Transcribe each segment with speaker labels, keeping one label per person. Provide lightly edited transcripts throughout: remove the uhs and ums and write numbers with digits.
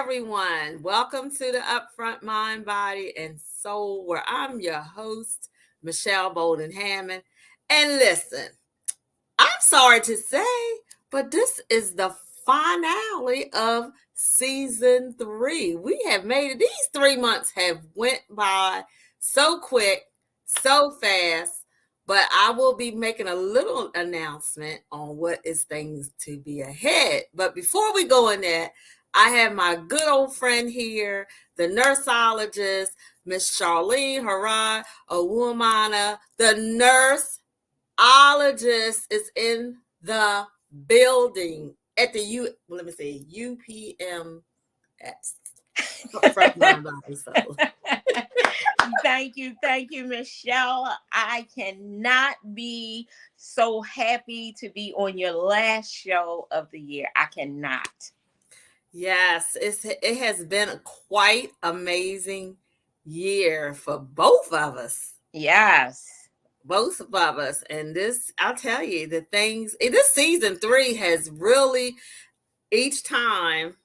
Speaker 1: everyone. Welcome to the Upfront Mind, Body, and Soul, where I'm your host, Michelle Bolden Hammond. And listen, I'm sorry to say, but this is the finale of season 3. We have made it. These 3 months have went by so quick, so fast. But I will be making a little announcement on what is things to be ahead. But before we go in there, I have my good old friend here, the nurseologist, Miss Charlene Harrod-Owuamana. The nurseologist is in the building at the UPMS.
Speaker 2: Thank you, Michelle. I cannot be so happy to be on your last show of the year. I cannot.
Speaker 1: Yes, it has been a quite amazing year for both of us.
Speaker 2: Yes.
Speaker 1: Both of us. And this, I'll tell you, this season 3 has really, each time,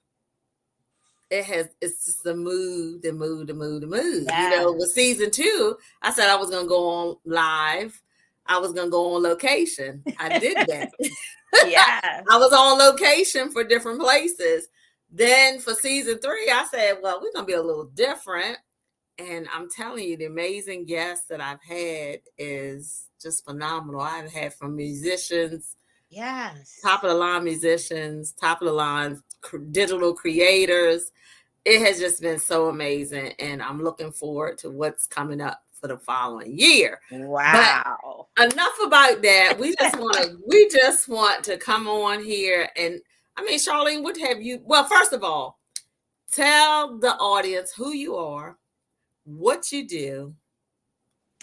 Speaker 1: it's just the mood.
Speaker 2: Yes.
Speaker 1: With season 2, I said I was going to go on live. I was going to go on location. I did that.
Speaker 2: Yeah.
Speaker 1: I was on location for different places. Then for season 3, I said, well, we're going to be a little different. And I'm telling you, the amazing guests that I've had is just phenomenal. I've had from musicians,
Speaker 2: yes,
Speaker 1: top of the line musicians, top of the line digital creators. It has just been so amazing. And I'm looking forward to what's coming up for the following year.
Speaker 2: Wow.
Speaker 1: But enough about that. We just want to come on here and, I mean, Charlene, what have you? Well, first of all, tell the audience who you are, what you do.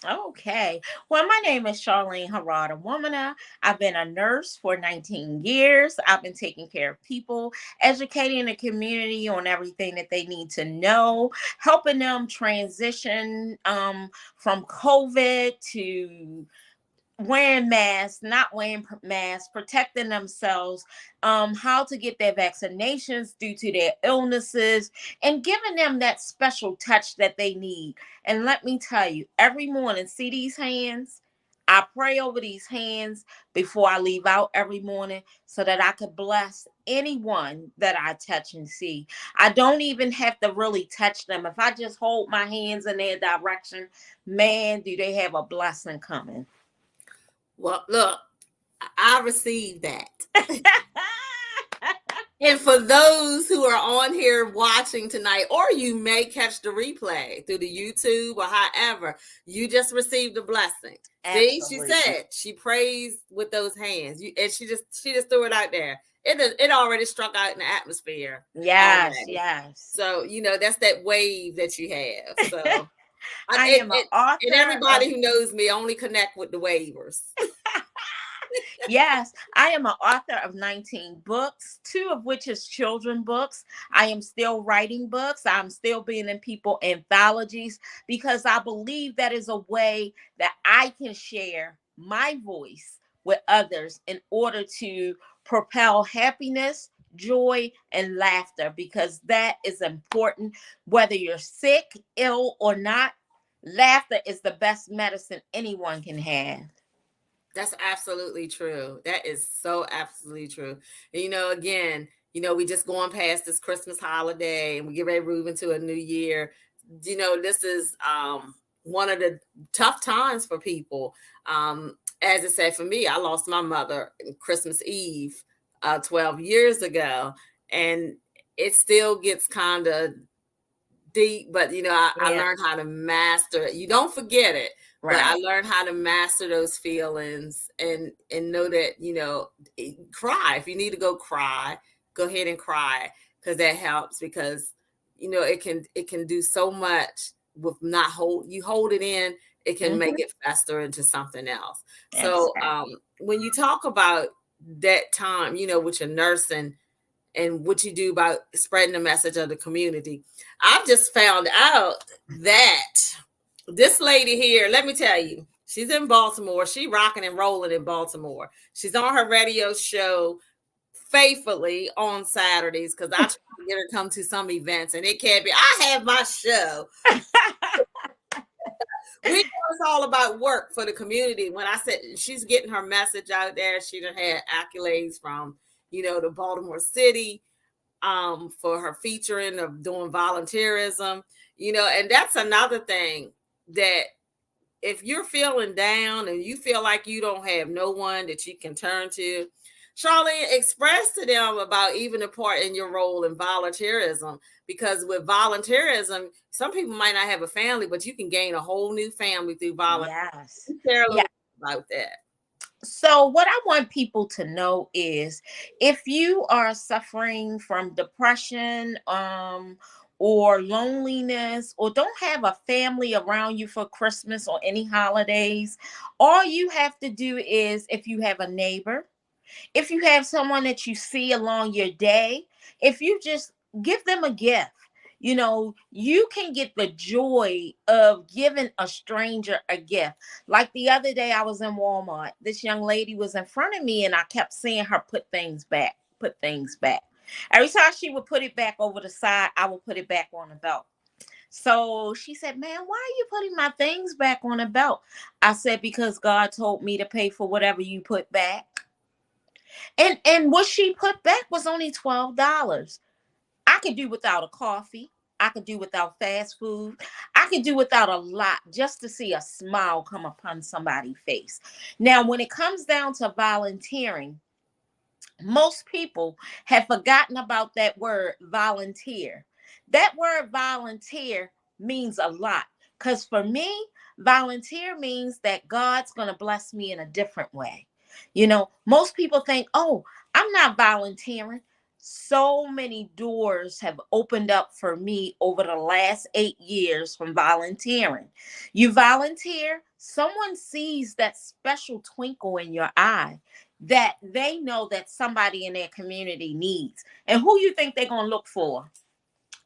Speaker 2: Okay. Well, my name is Charlene Harrod-Owuamana. I've been a nurse for 19 years. I've been taking care of people, educating the community on everything that they need to know, helping them transition from COVID to wearing masks, not wearing masks, protecting themselves, how to get their vaccinations due to their illnesses, and giving them that special touch that they need. And let me tell you, every morning, see these hands? I pray over these hands before I leave out every morning so that I could bless anyone that I touch and see. I don't even have to really touch them. If I just hold my hands in their direction, man, do they have a blessing coming.
Speaker 1: Well, look, I received that. And for those who are on here watching tonight, or you may catch the replay through the YouTube or however, you just received a blessing. See, she said she prays with those hands, and she just threw it out there. It already struck out in the atmosphere.
Speaker 2: Yes,
Speaker 1: already.
Speaker 2: yes.
Speaker 1: So that's that wave that you have. So
Speaker 2: I am an author,
Speaker 1: and everybody who knows me only connect with the wavers.
Speaker 2: Yes, I am an author of 19 books, 2 of which is children books. I am still writing books. I'm still being in people anthologies because I believe that is a way that I can share my voice with others in order to propel happiness, joy, and laughter, because that is important. Whether you're sick, ill, or not, laughter is the best medicine anyone can have.
Speaker 1: That's absolutely true. That is so absolutely true. And, again, we just going past this Christmas holiday and we get ready to move into a new year. This is one of the tough times for people. As I said, for me, I lost my mother on Christmas Eve 12 years ago. And it still gets kind of deep, but I learned how to master it. You don't forget it. Right. But I learned how to master those feelings and know that, cry. If you need to go cry, go ahead and cry, because that helps, because, it can do so much with not hold it in. It can make it fester into something else. So when you talk about that time, with your nursing and what you do about spreading the message of the community, I've just found out that this lady here, let me tell you, she's in Baltimore. She rocking and rolling in Baltimore. She's on her radio show faithfully on Saturdays because I try to get her to come to some events, and it can't be. I have my show. We know it's all about work for the community. When I said she's getting her message out there, she done had accolades from, the Baltimore City, for her featuring of doing volunteerism, and that's another thing that if you're feeling down and you feel like you don't have no one that you can turn to, Charlene, express to them about even the part in your role in volunteerism, because with volunteerism, some people might not have a family, but you can gain a whole new family through volunteering.
Speaker 2: Yes.
Speaker 1: Share a
Speaker 2: Yeah.
Speaker 1: little about that.
Speaker 2: So, what I want people to know is if you are suffering from depression, or loneliness, or don't have a family around you for Christmas or any holidays, all you have to do is, if you have a neighbor, if you have someone that you see along your day, if you just give them a gift, you can get the joy of giving a stranger a gift. Like the other day, I was in Walmart. This young lady was in front of me, and I kept seeing her put things back, put things back. Every time she would put it back over the side, I would put it back on the belt. So she said, "Man, why are you putting my things back on the belt?" I said, "Because God told me to pay for whatever you put back." And what she put back was only $12. I could do without a coffee. I could do without fast food. I could do without a lot just to see a smile come upon somebody's face. Now, when it comes down to volunteering, most people have forgotten about that word volunteer. That word volunteer means a lot, because for me, volunteer means that God's going to bless me in a different way. Most people think, "Oh, I'm not volunteering." So many doors have opened up for me over the last 8 years from volunteering. You volunteer, someone sees that special twinkle in your eye that they know that somebody in their community needs. And who you think they're going to look for?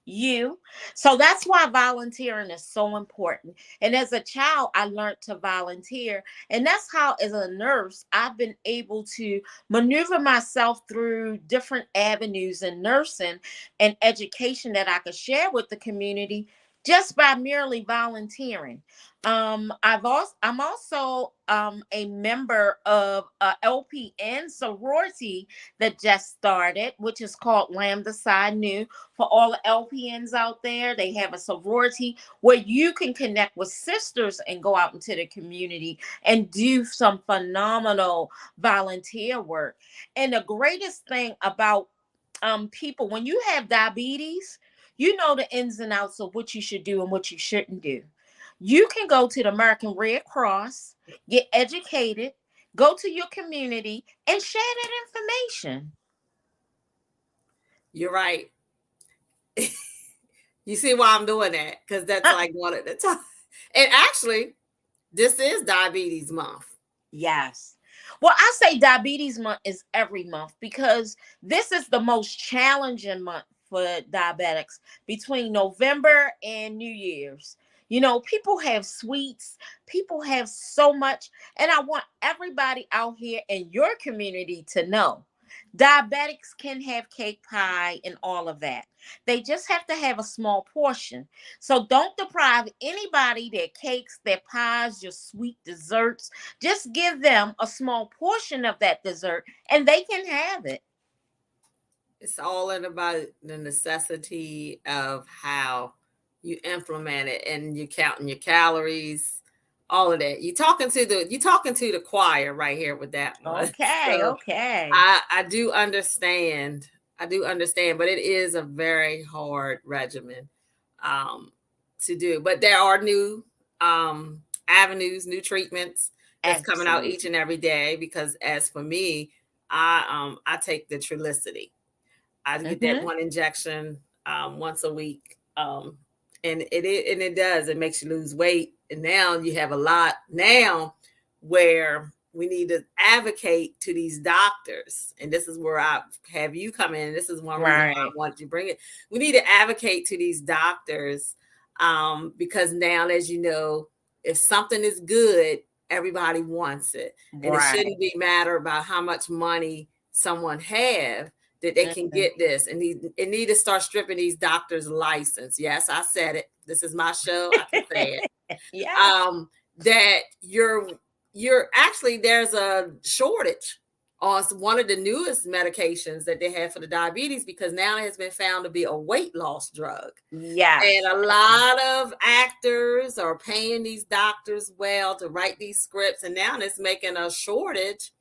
Speaker 2: You. So that's why volunteering is so important. And as a child, I learned to volunteer. And that's how, as a nurse, I've been able to maneuver myself through different avenues in nursing and education that I could share with the community just by merely volunteering. I'm also a member of a LPN sorority that just started, which is called Lambda Psi Nu. For all the LPNs out there, they have a sorority where you can connect with sisters and go out into the community and do some phenomenal volunteer work. And the greatest thing about people, when you have diabetes, you know the ins and outs of what you should do and what you shouldn't do. You can go to the American Red Cross, get educated, go to your community, and share that information.
Speaker 1: You're right. You see why I'm doing that? Because that's like one at the time. And actually, this is diabetes month.
Speaker 2: Yes. Well, I say diabetes month is every month because this is the most challenging month for diabetics between November and New Year's. People have sweets, people have so much, and I want everybody out here in your community to know diabetics can have cake pie and all of that. They just have to have a small portion. So don't deprive anybody their cakes, their pies, your sweet desserts. Just give them a small portion of that dessert and they can have it.
Speaker 1: It's all in about the necessity of how you implement it, and you're counting your calories, all of that. You're talking to the choir right here with that one.
Speaker 2: Okay,
Speaker 1: So
Speaker 2: okay.
Speaker 1: I do understand. I do understand, but it is a very hard regimen um, to do. But there are new avenues, new treatments that's coming out each
Speaker 2: Absolutely.
Speaker 1: and every day. Because as for me, I take the Trulicity. I get that
Speaker 2: Mm-hmm.
Speaker 1: one injection once a week, and it does. It makes you lose weight, and now you have a lot now where we need to advocate to these doctors, and this is where I have you come in. This is one reason why I
Speaker 2: Right.
Speaker 1: wanted to bring it. We need to advocate to these doctors because now, as you know, if something is good, everybody wants it, and it
Speaker 2: Right.
Speaker 1: shouldn't be matter about how much money someone have that they can get this, and it need to start stripping these doctors' license. Yes, I said it. This is my show. I can say it.
Speaker 2: Yes.
Speaker 1: That you're actually, there's a shortage on one of the newest medications that they have for the diabetes, because now it has been found to be a weight loss drug.
Speaker 2: Yes.
Speaker 1: And a lot of actors are paying these doctors well to write these scripts, and now it's making a shortage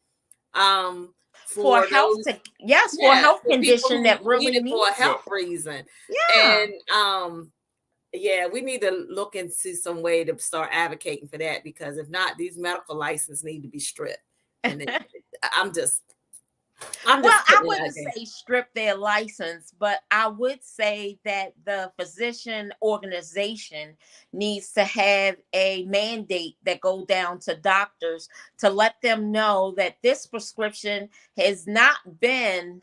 Speaker 2: for health
Speaker 1: those,
Speaker 2: for a health
Speaker 1: for
Speaker 2: condition that really
Speaker 1: need it
Speaker 2: needs
Speaker 1: for a health
Speaker 2: it.
Speaker 1: reason.
Speaker 2: Yeah.
Speaker 1: And we need to look into some way to start advocating for that, because if not, these medical licenses need to be stripped. And I'm just
Speaker 2: I wouldn't say strip their license, but I would say that the physician organization needs to have a mandate that go down to doctors to let them know that this prescription has not been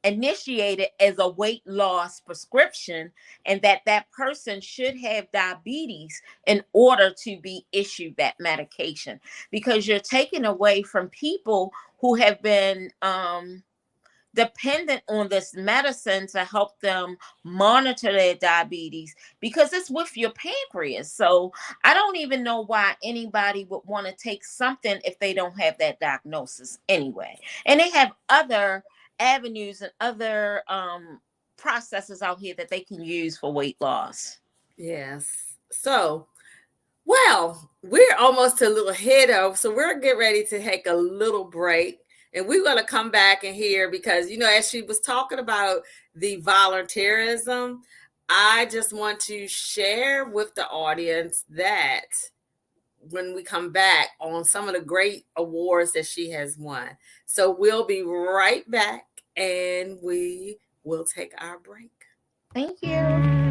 Speaker 2: initiated as a weight loss prescription, and that person should have diabetes in order to be issued that medication, because you're taking away from people who have been dependent on this medicine to help them monitor their diabetes, because it's with your pancreas. So I don't even know why anybody would want to take something if they don't have that diagnosis anyway. And they have other avenues and other processes out here that they can use for weight loss.
Speaker 1: Yes. So, well, we're almost a little ahead of, so we're getting ready to take a little break. And we're going to come back and hear, because, as she was talking about the volunteerism, I just want to share with the audience that when we come back on some of the great awards that she has won. So we'll be right back, and we will take our break.
Speaker 2: Thank you.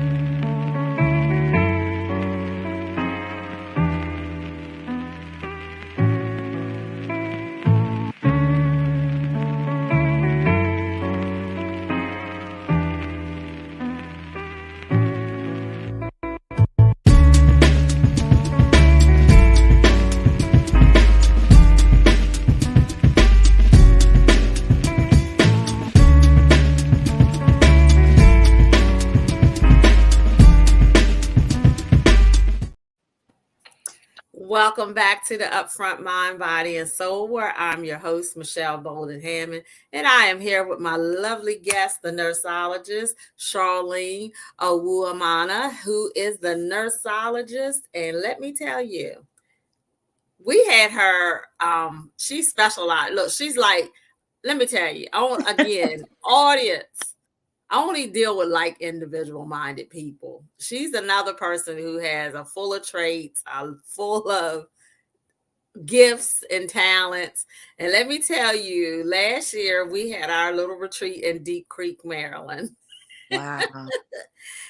Speaker 1: Welcome back to the Upfront Mind, Body, and Soul, where I'm your host, Michelle Bolden Hammond, and I am here with my lovely guest, the nurseologist, Charlene Owuamana, who is the nurseologist. And let me tell you, we had her, she specialized. Look, she's like, let me tell you, audience, I only deal with like individual minded people. She's another person who has a full of traits, full of gifts and talents. And let me tell you, last year we had our little retreat in Deep Creek, Maryland.
Speaker 2: Wow.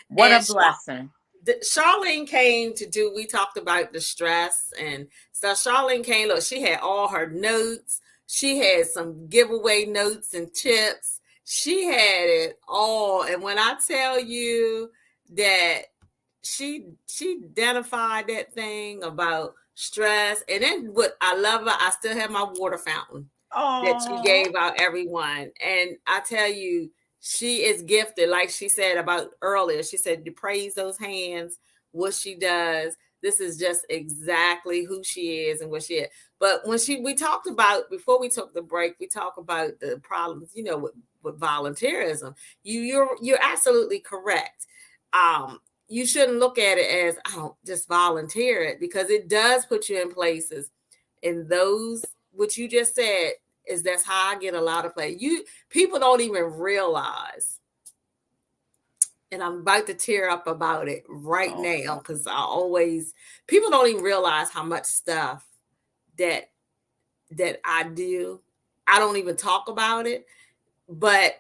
Speaker 2: What a blessing.
Speaker 1: Charlene came we talked about the stress. And so Charlene came, look, she had all her notes. She had some giveaway notes and tips. She had it all. And when I tell you that she identified that thing about stress, and then what I love her, I still have my water fountain that she gave out everyone. And I tell you, she is gifted. Like she said about earlier, she said to praise those hands, what she does. This is just exactly who she is and what she is. But when we talked about, before we took the break, we talked about the problems, with volunteerism. You're absolutely correct. You shouldn't look at it as, I don't just volunteer it, because it does put you in places. And those, what you just said, is that's how I get a lot of play. People don't even realize, and I'm about to tear up about it right now, because people don't even realize how much stuff that I do. I don't even talk about it, but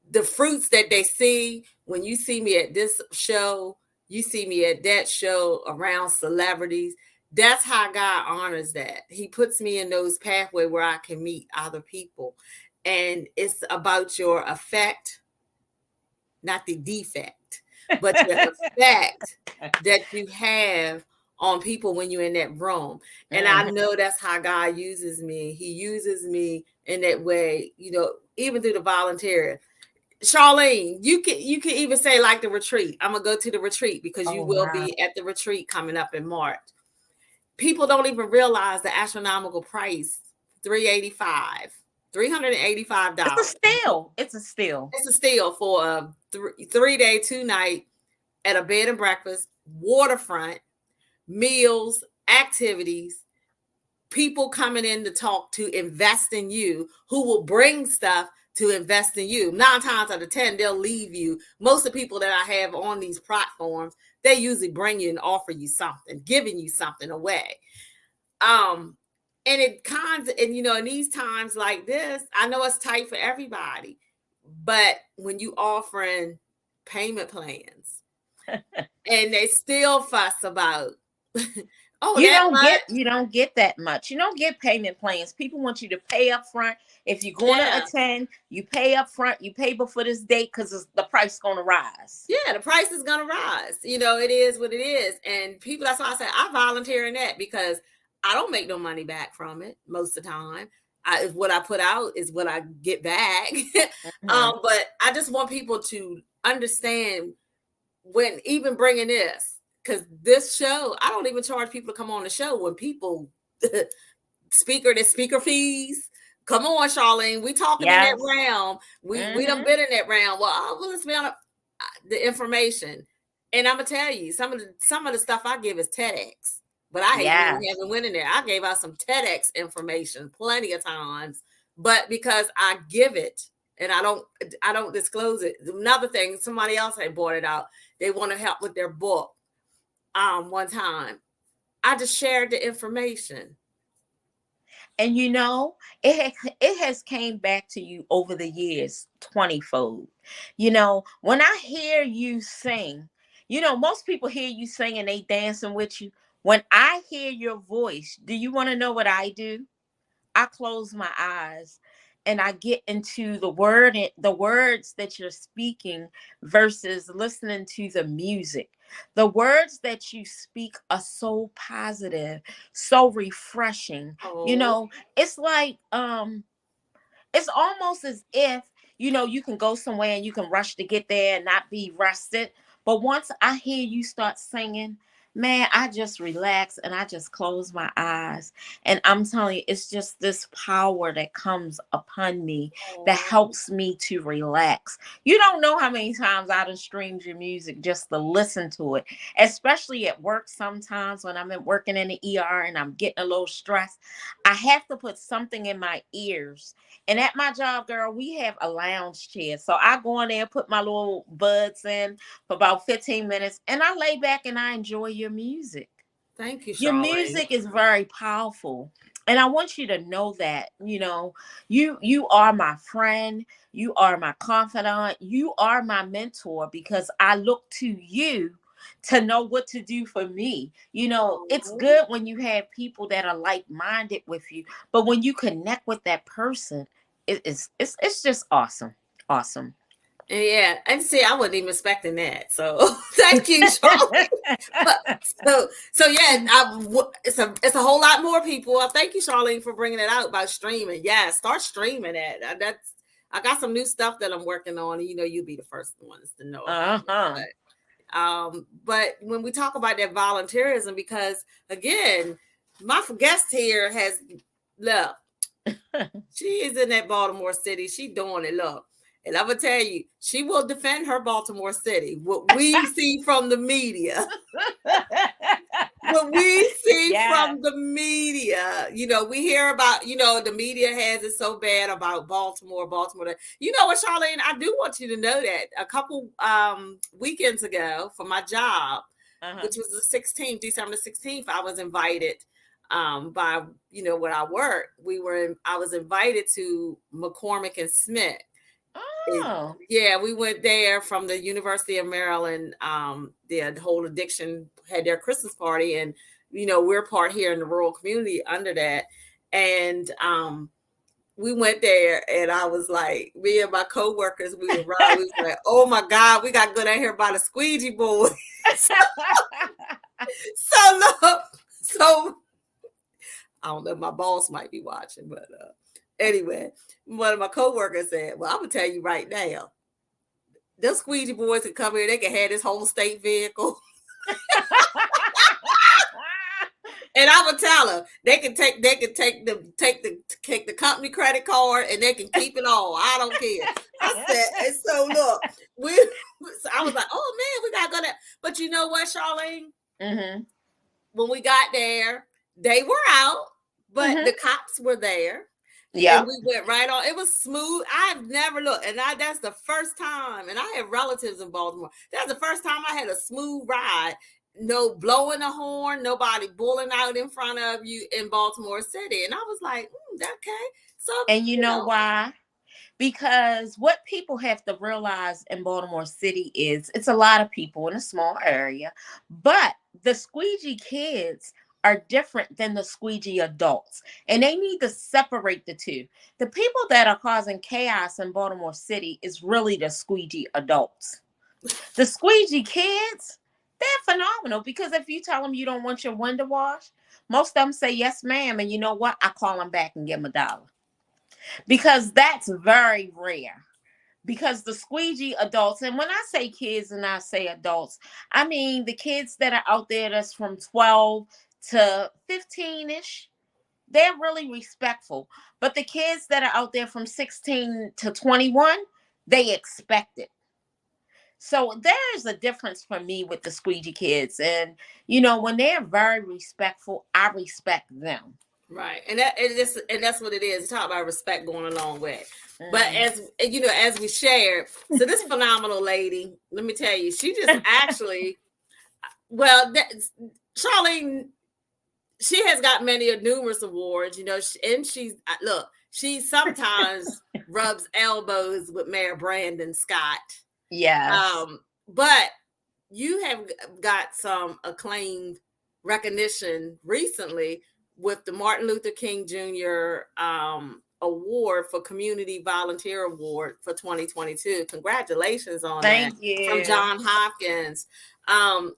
Speaker 1: the fruits that they see when you see me at this show, you see me at that show around celebrities. That's how God honors that. He puts me in those pathways where I can meet other people. And it's about your effect, not the defect, but the effect that you have on people when you're in that room. And I know that's how God uses me. He uses me in that way, even through the volunteer. Charlene, you can even say like the retreat. I'm gonna go to the retreat because you
Speaker 2: Oh,
Speaker 1: will
Speaker 2: wow.
Speaker 1: be at the retreat coming up in March. People don't even realize the astronomical price, $385.
Speaker 2: It's a steal. It's a steal.
Speaker 1: It's a steal for a 3-day, 2-night at a bed and breakfast, waterfront, meals, activities, people coming in to talk to invest in you, who will bring stuff to invest in you. 9 times out of 10, they'll leave you. Most of the people that I have on these platforms, they usually bring you and offer you something, giving you something away. And it and in these times like this, I know it's tight for everybody, but when you offering payment plans and they still fuss about, oh,
Speaker 2: You
Speaker 1: that
Speaker 2: don't
Speaker 1: much.
Speaker 2: get that much. You don't get payment plans. People want you to pay up front. If you're going to attend, you pay up front. You pay before this date because the price is going to rise.
Speaker 1: Yeah, the price is going to rise. It is what it is. And people, that's why I say I volunteer in that, because I don't make no money back from it most of the time. What I put out is what I get back. But I just want people to understand, when even bringing this, because this show, I don't even charge people to come on the show. When people speaker fees, come on, Charlene, we talking in that realm. We done been in that realm. Well, let's be on the information. And I'm gonna tell you, some of the stuff I give is TEDx, but I haven't went in there. I gave out some TEDx information plenty of times, but because I give it and I don't disclose it. Another thing, somebody else had bought it out. They want to help with their book. One time, I just shared the information.
Speaker 2: And it has came back to you over the years 20-fold. When I hear you sing, most people hear you sing and they dancing with you. When I hear your voice, do you want to know what I do? I close my eyes and I get into the words that you're speaking versus listening to the music. The words that you speak are so positive, so refreshing. It's like it's almost as if you can go somewhere and you can rush to get there and not be rested. But once I hear you start singing, man, I just relax and I just close my eyes. And I'm telling you, it's just this power that comes upon me that helps me to relax. You don't know how many times I done streamed your music just to listen to it, especially at work. Sometimes when I'm working in the ER and I'm getting a little stressed, I have to put something in my ears. And at my job, girl, we have a lounge chair. So I go in there, put my little buds in for about 15 minutes, and I lay back and I enjoy your music.
Speaker 1: Thank you, Charlene.
Speaker 2: Your music is very powerful. And I want you to know that, you are my friend. You are my confidant. You are my mentor, because I look to you to know what to do for me. It's good when you have people that are like-minded with you, but when you connect with that person, it's just awesome. Awesome.
Speaker 1: Yeah, and see, I wasn't even expecting that. So thank you, Charlene. so yeah, it's a whole lot more people. Thank you, Charlene, for bringing it out about streaming. Yeah, start streaming it. I got some new stuff that I'm working on. And, you'll be the first ones to know. But when we talk about that volunteerism, because again, my guest here has look, she is in that Baltimore City. She doing it. Look. And I'm going to tell you, she will defend her Baltimore City. What we see from the media. What we see from the media. We hear about, the media has it so bad about Baltimore. You know what, Charlene? I do want you to know that a couple weekends ago for my job, which was the 16th, December 16th, I was invited by, where I work. I was invited to McCormick and Smith.
Speaker 2: Oh.
Speaker 1: We went there from the University of Maryland. The whole addiction had their Christmas party, and we're part here in the rural community under that. And we went there, and I was like, me and my coworkers, we was like, oh my God, we got to go down here by the squeegee board. So look, so I don't know, my boss might be watching, but anyway, one of my coworkers said, "Well, I'm gonna tell you right now, those squeegee boys can come here, they can have this whole state vehicle." And I would tell her they can take the company credit card and they can keep it all. I don't care. I said, and so look, we so I was like, oh man, we gotta go there. But you know what, Charlene?
Speaker 2: Mm-hmm.
Speaker 1: When we got there, they were out, but
Speaker 2: Mm-hmm.
Speaker 1: the cops were there. And
Speaker 2: Yep.
Speaker 1: we went right on. It was smooth. I've never looked, and that's the first time. And I have relatives in Baltimore. That's the first time I had a smooth ride. No blowing a horn, nobody bulling out in front of you in Baltimore City. And I was like, okay. So
Speaker 2: And you know why? Because what people have to realize in Baltimore City is it's a lot of people in a small area, but the squeegee kids are different than the squeegee adults, and they need to separate the two. The people that are causing chaos in Baltimore City is really the squeegee adults. The squeegee kids, they're phenomenal because if you tell them you don't want your window washed, most of them say yes, ma'am, and you know what? I call them back and give them $1 because that's very rare. Because the squeegee adults, and when I say kids and I say adults, I mean the kids that are out there that's from 12 to 15-ish, they're really respectful. But the kids that are out there from 16 to 21, they expect it. So there's a difference for me with the squeegee kids. And, when they're very respectful, I respect them.
Speaker 1: right, and that's what it is. Talk about respect going a long way. But
Speaker 2: Mm.
Speaker 1: as we shared, so this phenomenal lady, let me tell you, she just actually, well, Charlene, she has got many numerous awards, and look, she sometimes rubs elbows with Mayor Brandon Scott.
Speaker 2: Yes.
Speaker 1: But you have got some acclaimed recognition recently with the Martin Luther King Jr. Award for Community Volunteer Award for 2022. Congratulations on that
Speaker 2: Thank
Speaker 1: from
Speaker 2: you.
Speaker 1: John Hopkins. And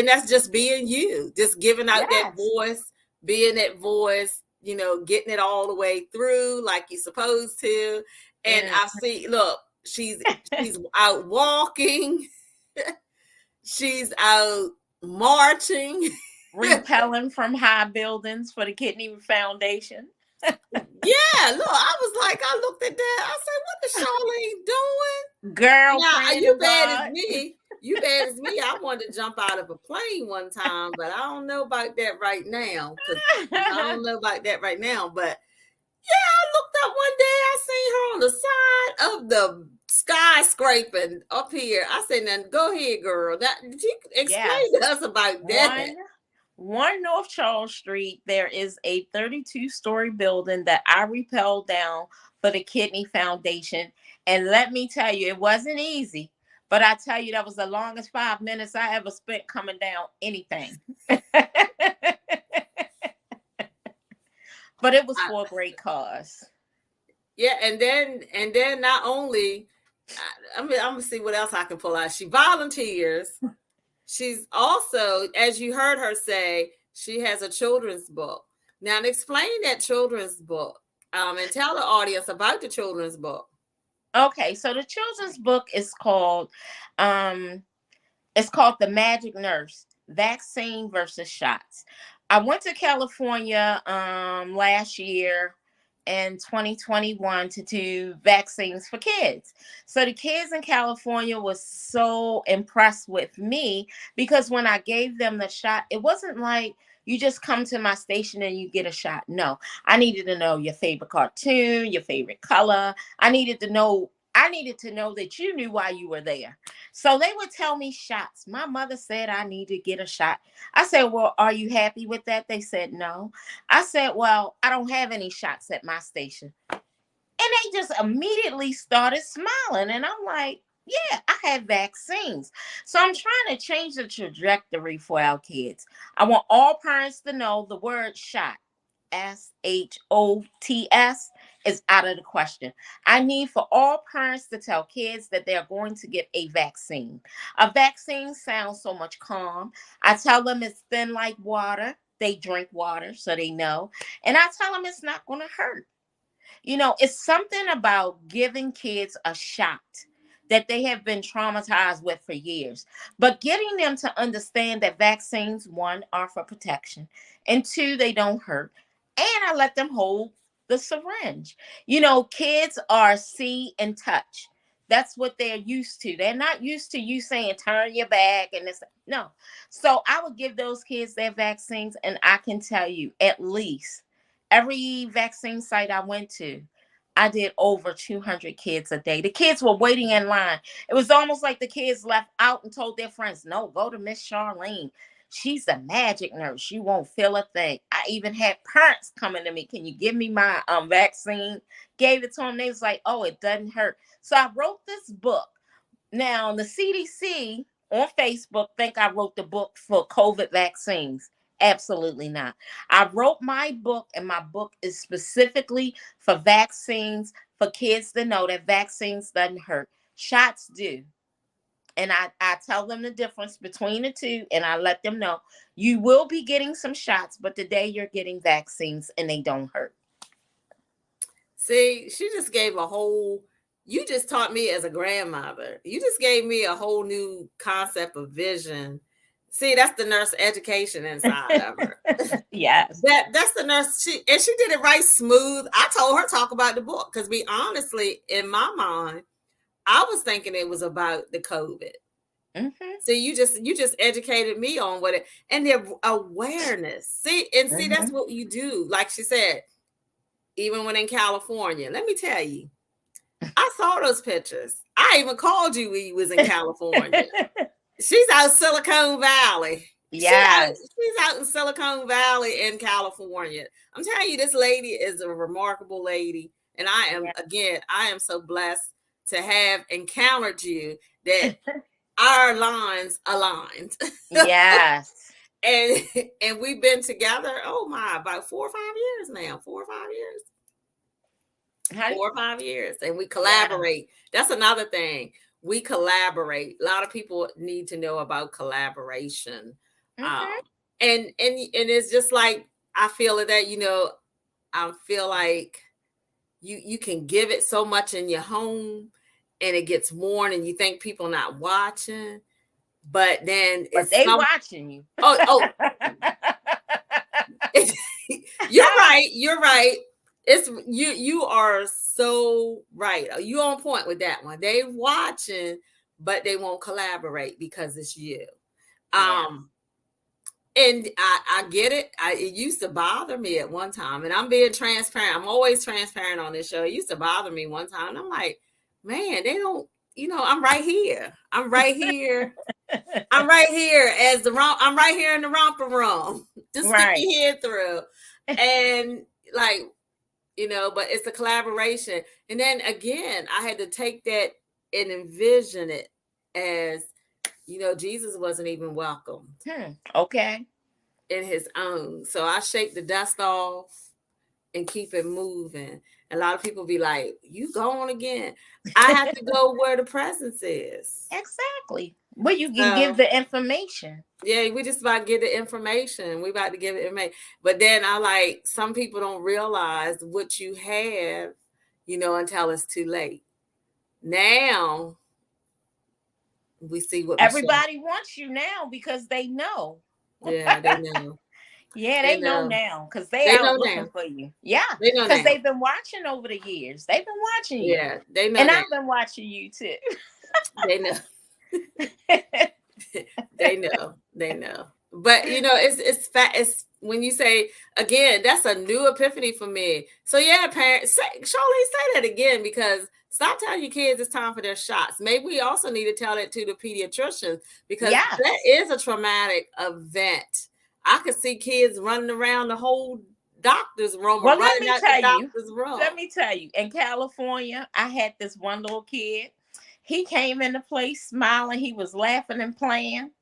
Speaker 1: that's just being you, just giving out that
Speaker 2: Yes.
Speaker 1: voice, being that voice, getting it all the way through like you're supposed to. And
Speaker 2: Mm.
Speaker 1: I've seen, look, she's out walking, she's out marching.
Speaker 2: Repelling from high buildings for the Kidney Foundation.
Speaker 1: Yeah, look, I was like, I looked at that. I said, what is Charlene doing?
Speaker 2: Girl
Speaker 1: Now,
Speaker 2: praying
Speaker 1: you
Speaker 2: to
Speaker 1: bad as
Speaker 2: God.
Speaker 1: me. You bad as me. I wanted to jump out of a plane one time, but I don't know about that right now. Because I don't know about that right now. But yeah, I looked up one day. I seen her on the side of the skyscraping up here. I said, now go ahead, girl. Did you explain
Speaker 2: Yes.
Speaker 1: to us about that?
Speaker 2: One One North Charles Street, there is a 32-story building that I repelled down for the Kidney Foundation. And let me tell you, it wasn't easy. But I tell you, that was the longest 5 minutes I ever spent coming down anything. But it was
Speaker 1: I,
Speaker 2: for a great cause.
Speaker 1: yeah, and then not only, I'm gonna see what else I can pull out. She volunteers. She's also, as you heard her say, she has a children's book. Now, explain that children's book, and tell the audience about the children's book.
Speaker 2: Okay, so the children's book is um called The Magic Nurse: Vaccine versus Shots. I went to California last year in 2021 to do vaccines for kids. So the kids in California was so impressed with me because when I gave them the shot, it wasn't like you just come to my station and you get a shot. No, I needed to know your favorite cartoon, your favorite color. I needed to know that you knew why you were there. So they would tell me shots. My mother said I need to get a shot. I said, well, are you happy with that? They said, no. I said, well, I don't have any shots at my station. And they just immediately started smiling. And I'm like, yeah, I have vaccines. So I'm trying to change the trajectory for our kids. I want all parents to know the word shot. is out of the question. I need for all parents to tell kids that they're going to get a vaccine. A vaccine sounds so much calm. I tell them it's thin like water. They drink water, so they know. And I tell them it's not going to hurt. It's something about giving kids a shot that they have been traumatized with for years, but getting them to understand that vaccines, one, are for protection, and two, they don't hurt. And I let them hold the syringe. Kids are see and touch. That's what they're used to. They're not used to you saying, turn your back and this. No. So I would give those kids their vaccines, and I can tell you at least every vaccine site I went to, I did over 200 kids a day. The kids were waiting in line. It was almost like the kids left out and told their friends, no, go to Miss Charlene. She's a magic nurse. You won't feel a thing. I even had parents coming to me. Can you give me my vaccine? Gave it to them. They was like, oh, it doesn't hurt. So I wrote this book. Now, the CDC on Facebook think I wrote the book for COVID vaccines. Absolutely not. I wrote my book, and my book is specifically for vaccines, for kids to know that vaccines doesn't hurt. Shots do. And I tell them the difference between the two, and I let them know you will be getting some shots, but today you're getting vaccines and they don't hurt.
Speaker 1: See, she just gave you just taught me as a grandmother. You just gave me a whole new concept of vision. See, that's the nurse education inside of her.
Speaker 2: Yes.
Speaker 1: That's the nurse. She did it right smooth. I told her talk about the book because honestly, in my mind, I was thinking it was about the COVID.
Speaker 2: Mm-hmm.
Speaker 1: So you just educated me on what it and the awareness. See, that's what you do. Like she said, even when in California, let me tell you, I saw those pictures. I even called you when you was in California. She's out Silicon Valley.
Speaker 2: Yes.
Speaker 1: She's out in Silicon Valley in California. I'm telling you, this lady is a remarkable lady. And I am so blessed to have encountered you that our lines aligned.
Speaker 2: Yes.
Speaker 1: and we've been together, about 4 or 5 years now. 4 or 5 years. 4 or 5 years. And we collaborate. Yeah. That's another thing. We collaborate. A lot of people need to know about collaboration.
Speaker 2: Mm-hmm.
Speaker 1: And it's just like, I feel that, I feel like you can give it so much in your home and it gets worn and you think people not watching, but then
Speaker 2: they watching you.
Speaker 1: Oh. You're right. It's you are so right. You on point with that one. They watching, but they won't collaborate because it's you. Yeah. And I get it. It used to bother me at one time, and I'm being transparent. I'm always transparent on this show. It used to bother me one time. And I'm like, man, they don't, I'm right here. I'm right here. I'm right here I'm right here in the romper room. Just stick your head through. And but it's a collaboration. And then again, I had to take that and envision it as, Jesus wasn't even welcome.
Speaker 2: Okay.
Speaker 1: In his own. So I shake the dust off and keep it moving. A lot of people be like, you going again. I have to go where the presence is.
Speaker 2: Exactly. Well, you can give the information.
Speaker 1: Yeah, we just about to get the information. We about to give it information. But then some people don't realize what you have, until it's too late. Now we see what
Speaker 2: everybody wants you now because they know.
Speaker 1: Yeah, they know.
Speaker 2: Yeah, they know now because they are looking for you. Yeah, because they've been watching over the years. They've been watching you.
Speaker 1: Yeah, they know.
Speaker 2: And I've been watching you too.
Speaker 1: They know. They know. But it's when you say again, that's a new epiphany for me. So yeah, parents, Charlene, say that again, because stop telling your kids it's time for their shots. Maybe we also need to tell it to the pediatricians because that is a traumatic event. I could see kids running around the whole doctor's room.
Speaker 2: Well, let me tell you, in California, I had this one little kid. He came into place smiling. He was laughing and playing.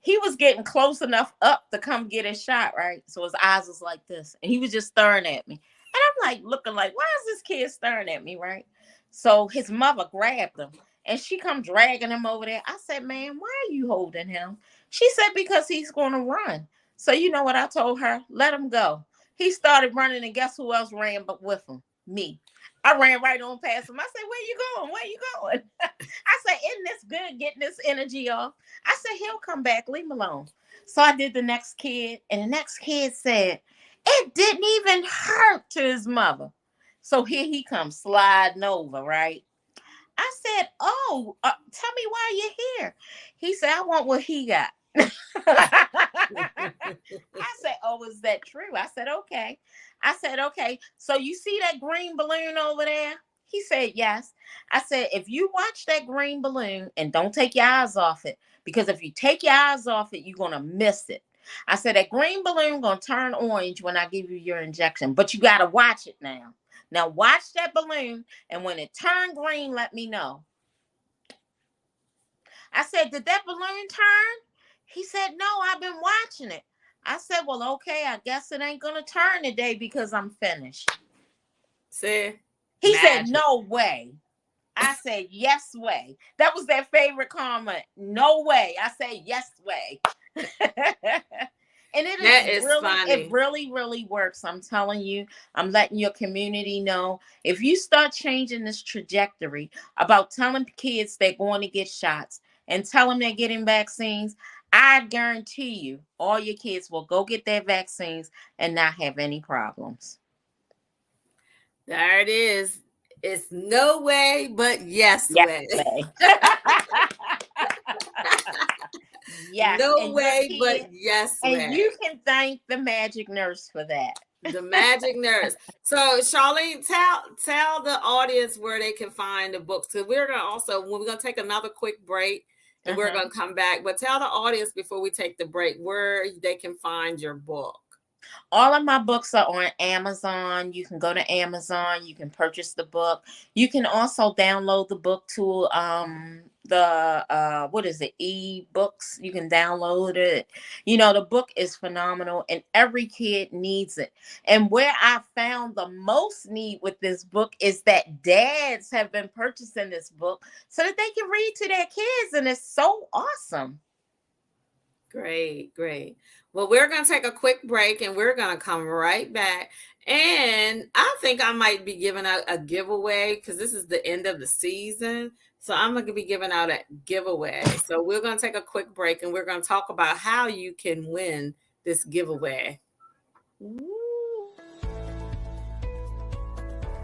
Speaker 2: he was getting close enough up to come get his shot, right? So his eyes was like this, and he was just staring at me. And I'm like looking like, why is this kid staring at me, right? So his mother grabbed him, and she come dragging him over there. I said, man, why are you holding him? She said, because he's going to run. So you know what I told her? Let him go. He started running, and guess who else ran but with him? Me. I ran right on past him. I said, where you going? Where you going? I said, isn't this good getting this energy off? I said, he'll come back. Leave him alone. So I did the next kid, and the next kid said, it didn't even hurt to his mother. So here he comes sliding over, right? I said, oh, tell me why you're here. He said, I want what he got. I said, oh, is that true? I said, okay. So you see that green balloon over there? He said, yes. I said, if you watch that green balloon and don't take your eyes off it, because if you take your eyes off it, you're going to miss it. I said, that green balloon going to turn orange when I give you your injection, but you got to watch it now. Now watch that balloon, and when it turned green, let me know. I said, did that balloon turn? He said, no, I've been watching it. I said, well, okay, I guess it ain't going to turn today because I'm finished.
Speaker 1: See?
Speaker 2: He said, no way. I said, yes way. That was their favorite comment. No way. I said, yes way. And it really works. I'm telling you, I'm letting your community know. If you start changing this trajectory about telling kids they're going to get shots and tell them they're getting vaccines, I guarantee you all your kids will go get their vaccines and not have any problems.
Speaker 1: There it is. It's no way, but yes way.
Speaker 2: Yes.
Speaker 1: No way, but yes way.
Speaker 2: And you can thank the magic nurse for that.
Speaker 1: The magic nurse. So Charlene, tell the audience where they can find the books. So we're gonna take another quick break, and we're gonna come back. But tell the audience before we take the break where they can find your book.
Speaker 2: All of my books are on Amazon. You can go to Amazon. You can purchase the book. You can also download the book to e-books. You can download it. You know, the book is phenomenal and every kid needs it. And where I found the most need with this book is that dads have been purchasing this book so that they can read to their kids, and it's so awesome.
Speaker 1: Great. Well, we're going to take a quick break and we're going to come right back. And I think I might be giving out a giveaway because this is the end of the season. So I'm going to be giving out a giveaway. So we're going to take a quick break and we're going to talk about how you can win this giveaway.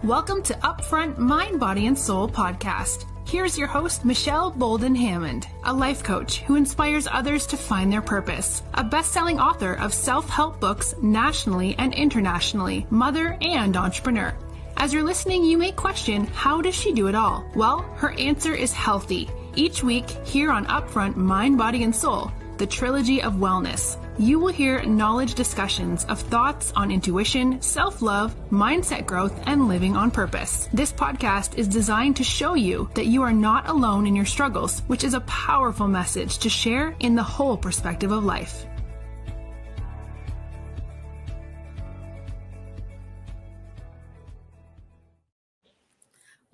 Speaker 3: Welcome to Upfront Mind, Body, and Soul podcast. Here's your host, Michelle Bolden-Hammond, a life coach who inspires others to find their purpose, a best-selling author of self-help books nationally and internationally, mother and entrepreneur. As you're listening, you may question, how does she do it all? Well, her answer is healthy. Each week, here on Upfront Mind, Body, and Soul, the trilogy of wellness, you will hear knowledge discussions of thoughts on intuition, self-love, mindset growth, and living on purpose. This podcast is designed to show you that you are not alone in your struggles, which is a powerful message to share in the whole perspective of life.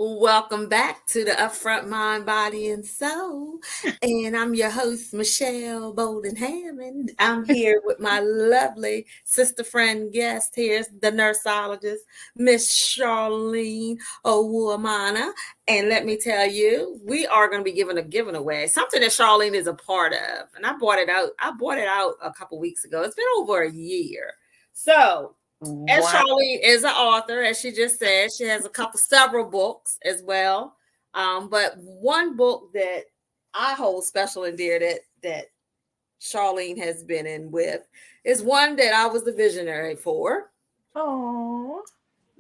Speaker 1: Welcome back to the Upfront Mind, Body, and Soul. And I'm your host, Michelle Bolden-Hammond. I'm here with my lovely sister friend guest here, the nurseologist, Miss Charlene Owuamana. And let me tell you, we are going to be giving a giveaway, something that Charlene is a part of. And I bought it out a couple weeks ago. It's been over a year. So as Charlene is an author, as she just said, she has several books as well. But one book that I hold special and dear that Charlene has been in with is one that I was the visionary for.
Speaker 2: Oh,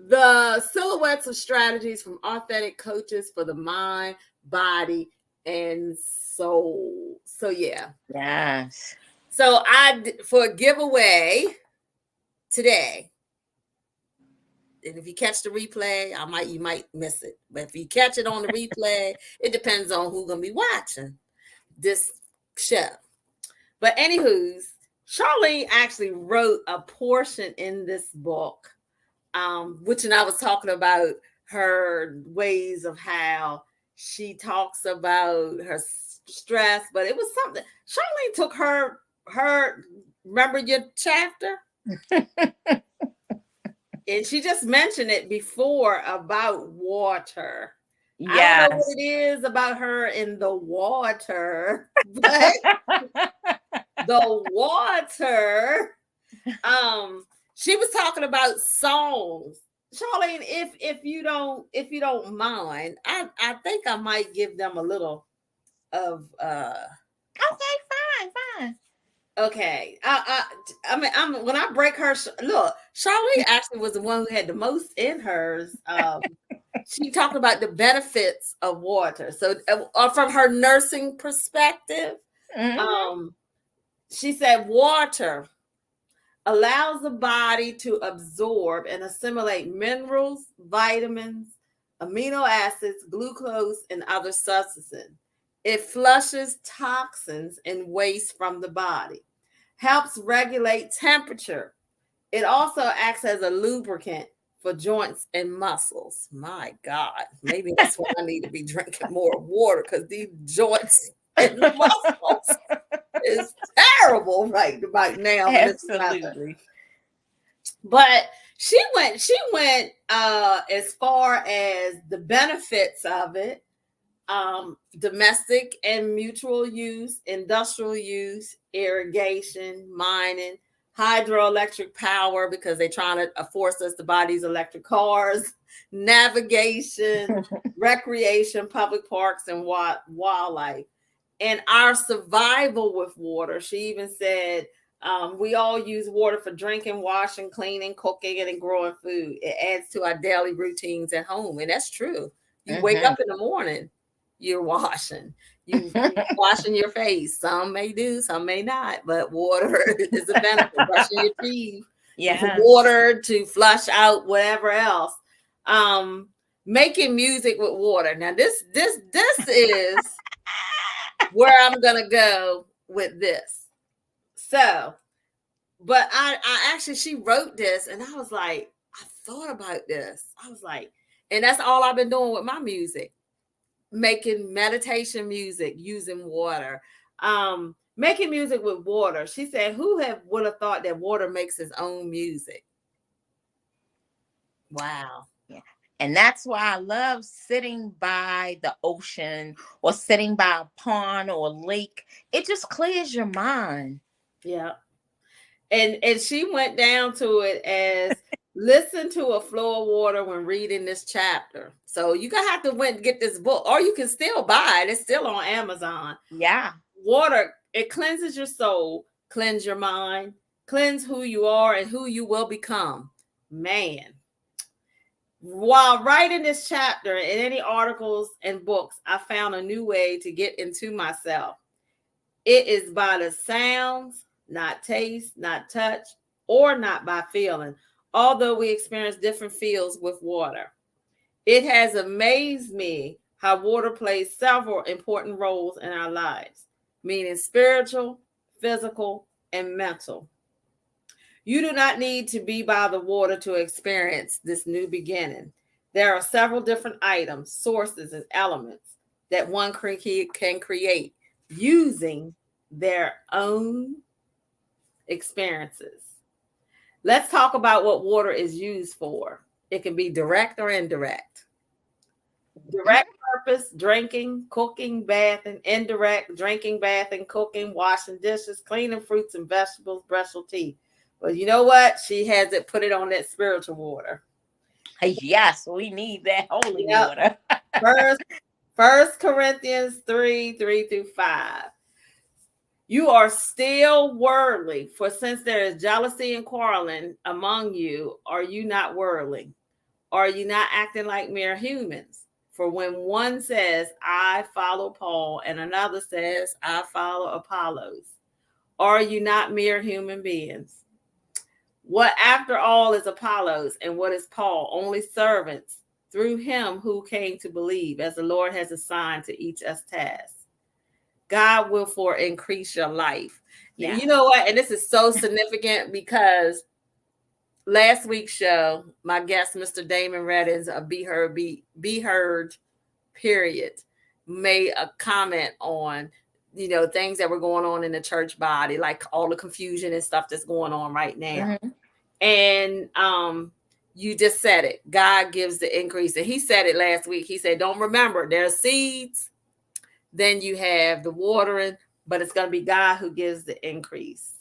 Speaker 1: The Silhouettes of Strategies from Authentic Coaches for the Mind, Body, and Soul. So yeah.
Speaker 2: Yes.
Speaker 1: So for a giveaway today. And if you catch the replay, you might miss it. But if you catch it on the replay, it depends on who's gonna be watching this show. But anywho's, Charlene actually wrote a portion in this book, which, and I was talking about her ways of how she talks about her stress, but it was something Charlene took her remember your chapter? And she just mentioned it before about water.
Speaker 2: Yes.
Speaker 1: I don't know what it is about her in the water, but the water. She was talking about songs. Charlene, if you don't mind, I think I might give them a little of
Speaker 2: Okay, fine.
Speaker 1: Okay. I mean, when I break her, look, Charlene actually was the one who had the most in hers. She talked about the benefits of water. So, from her nursing perspective, she said water allows the body to absorb and assimilate minerals, vitamins, amino acids, glucose, and other substances. It flushes toxins and waste from the body, helps regulate temperature. It also acts as a lubricant for joints and muscles. My God, maybe that's why I need to be drinking more water, because these joints and muscles is terrible right now.
Speaker 2: Absolutely.
Speaker 1: But she went as far as the benefits of it. Domestic and mutual use, industrial use, irrigation, mining, hydroelectric power, because they're trying to force us to buy these electric cars, navigation, recreation, public parks, and wildlife. And our survival with water. She even said, we all use water for drinking, washing, cleaning, cooking, and growing food. It adds to our daily routines at home. And that's true. You wake up in the morning, you're washing. You washing your face. Some may do, some may not, but water is a benefit. Brushing your teeth.
Speaker 2: Yeah.
Speaker 1: Water to flush out whatever else. Making music with water. Now this is where I'm gonna go with this. So, but I actually, she wrote this, and I was like, I thought about this. I was like, and that's all I've been doing with my music. Making meditation music using water, making music with water. She said, who would have thought that water makes its own music? Wow.
Speaker 2: Yeah. And that's why I love sitting by the ocean or sitting by a pond or a lake. It just clears your mind.
Speaker 1: Yeah. And she went down to it as listen to a flow of water when reading this chapter. So you're going to have to get this book, or you can still buy it. It's still on Amazon.
Speaker 2: Yeah.
Speaker 1: Water, it cleanses your soul, cleanse your mind, cleanse who you are and who you will become. Man. While writing this chapter in any articles and books, I found a new way to get into myself. It is by the sounds, not taste, not touch, or not by feeling, although we experience different feels with water. It has amazed me how water plays several important roles in our lives, meaning spiritual, physical, and mental. You do not need to be by the water to experience this new beginning. There are several different items, sources, and elements that one can create using their own experiences. Let's talk about what water is used for. It can be direct or indirect. Direct purpose, drinking, cooking, bathing. Indirect, drinking, bathing, cooking, washing dishes, cleaning fruits and vegetables, brush your teeth. But you know what? She has it, put it on that spiritual water.
Speaker 2: Yes, we need that holy water.
Speaker 1: First Corinthians 3:3-5. You are still worldly, for since there is jealousy and quarreling among you, are you not worldly? Are you not acting like mere humans? For when one says, I follow Paul, and another says, I follow Apollos, are you not mere human beings? What after all is Apollos, and what is Paul? Only servants through him who came to believe, as the Lord has assigned to each us tasks. God will for increase your life.
Speaker 2: Yeah.
Speaker 1: You know what? And this is so significant because last week's show, my guest, Mr. Damon Reddins of Be Heard, period, made a comment on, things that were going on in the church body, like all the confusion and stuff that's going on right now.
Speaker 2: Mm-hmm.
Speaker 1: And you just said it. God gives the increase. And he said it last week. He said, don't remember, there's seeds, then you have the watering, but it's going to be God who gives the increase.